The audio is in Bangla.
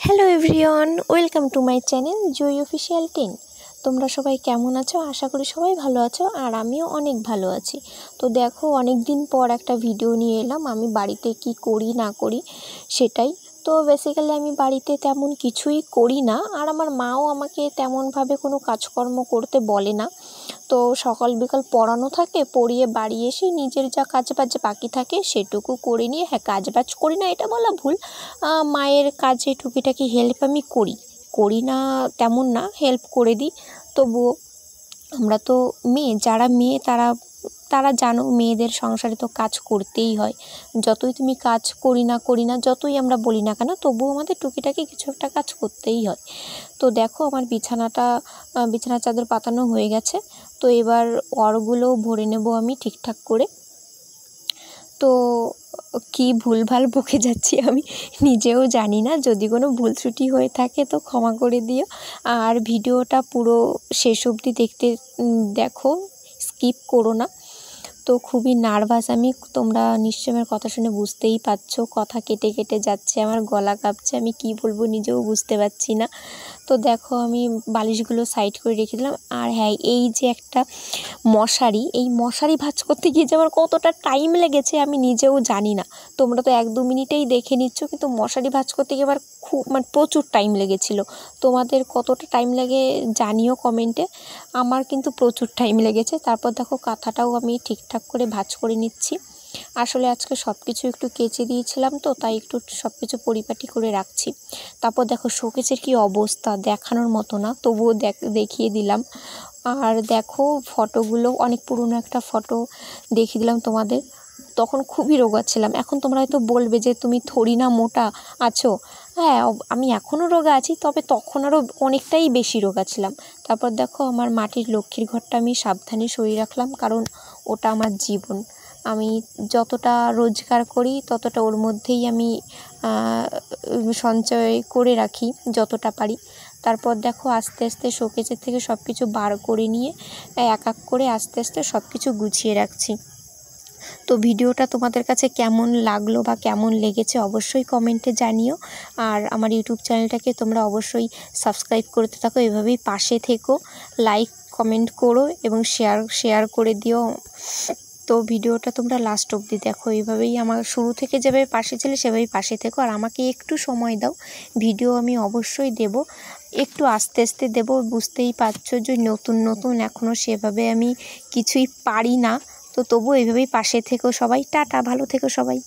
Hello everyone, welcome to my channel Joy official 10। তোমরা সবাই কেমন আছো? আশা করি সবাই ভালো আছো, আর আমিও অনেক ভালো আছি। তো দেখো, অনেক দিন পর একটা ভিডিও নিয়ে এলাম আমি বাড়িতে কি করি না করি সেটাই। তো বেসিক্যালি আমি বাড়িতে তেমন কিছুই করি না, আর আমার মাও আমাকে তেমনভাবে কোনো কাজকর্ম করতে বলে না। তো সকাল বিকাল পড়ানো থাকে, পড়িয়ে বাড়ি এসে নিজের যা কাজ বাজ বাকি থাকে সেটুকু করে নিয়ে, হ্যাঁ কাজ বাজ করি না এটা বলা ভুল, মায়ের কাজে টুকিটাকি হেল্প আমি করি না তেমন না, হেল্প করে দিই। তবুও আমরা তো মেয়ে, যারা মেয়ে তারা তারা জানো, মেয়েদের সংসারে তো কাজ করতেই হয়। যতই তুমি কাজ করি না যতই আমরা বলি না কেন, তবুও আমাদের টুকিটাকি কিছু একটা কাজ করতেই হয়। তো দেখো, আমার বিছানার চাদর পাতানো হয়ে গেছে। তো এবার ওয়ারগুলো ভরে নেব আমি ঠিকঠাক করে। তো কি ভুলভাল বকে যাচ্ছি আমি নিজেও জানি না, যদি কোনো ভুল ত্রুটি হয়ে থাকে তো ক্ষমা করে দিও। আর ভিডিওটা পুরো শেষ অবধি দেখো, স্কিপ করো না। তো খুবই নার্ভাস আমি, তোমরা নিশ্চয়ই আমার কথা শুনে বুঝতেই পারছো, কথা কেটে কেটে যাচ্ছে, আমার গলা কাঁপছে, আমি কি বলবো নিজেও বুঝতে পারছি না। তো দেখো, আমি বালিশগুলো সাইড করে রেখে দিলাম। আর হ্যাঁ, এই যে একটা এই মশারি ভাঁজ করতে গিয়ে যে আমার কতটা টাইম লেগেছে আমি নিজেও জানি না। তোমরা তো 1-2 মিনিটেই দেখে নিচ্ছ, কিন্তু মশারি ভাঁজ করতে গিয়ে আবার খুব প্রচুর টাইম লেগেছিলো। তোমাদের কতটা টাইম লাগে জানিও কমেন্টে, আমার কিন্তু প্রচুর টাইম লেগেছে। তারপর দেখো, কাঁথাটাও আমি ঠিকঠাক করে ভাঁজ করে নিচ্ছি। আসলে আজকে সব কিছু একটু কেচে দিয়েছিলাম, তো তাই একটু সব কিছু পরিপাটি করে রাখছি। তারপর দেখো, শোকেসের কি অবস্থা, দেখানোর মতো না, তবুও দেখিয়ে দিলাম। আর দেখো, ফটোগুলো অনেক পুরনো একটা ফটো দেখিয়ে দিলাম তোমাদের। তখন খুবই রোগা ছিলাম। এখন তোমরা হয়তো বলবে যে তুমি থোড়ি না মোটা আছো। হ্যাঁ, আমি এখনও রোগা আছি, তবে তখন আরও অনেকটাই বেশি রোগা ছিলাম। তারপর দেখো, আমার মাটির লক্ষ্মীর ঘরটা আমি সাবধানে সরিয়ে রাখলাম, কারণ ওটা আমার জীবন। আমি যতটা রোজগার করি ততটা ওর মধ্যেই আমি সঞ্চয় করে রাখি যতটা পারি। তারপর দেখো, আস্তে আস্তে শোকেসের থেকে সব কিছু বার করে নিয়ে এক এক করে আস্তে আস্তে সব কিছু গুছিয়ে রাখছি। তো ভিডিওটা তোমাদের কাছে কেমন লাগলো বা কেমন লেগেছে অবশ্যই কমেন্টে জানিও। আর আমার ইউটিউব চ্যানেলটাকে তোমরা অবশ্যই সাবস্ক্রাইব করতে থাকো, এভাবেই পাশে থেকো, লাইক কমেন্ট করো এবং শেয়ার করে দিও। তো ভিডিওটা তোমরা লাস্ট অবধি দেখো, এইভাবেই আমার শুরু থেকে যেভাবে পাশে ছিলে সেভাবেই পাশে থেকো। আর আমাকে একটু সময় দাও, ভিডিও আমি অবশ্যই দেব, একটু আস্তে আস্তে দেব। বুঝতেই পারছো যে নতুন এখনও সেভাবে আমি কিছুই পারি না। তো তবু এইভাবেই পাশে থেকো সবাই। টাটা, ভালো থেকো সবাই।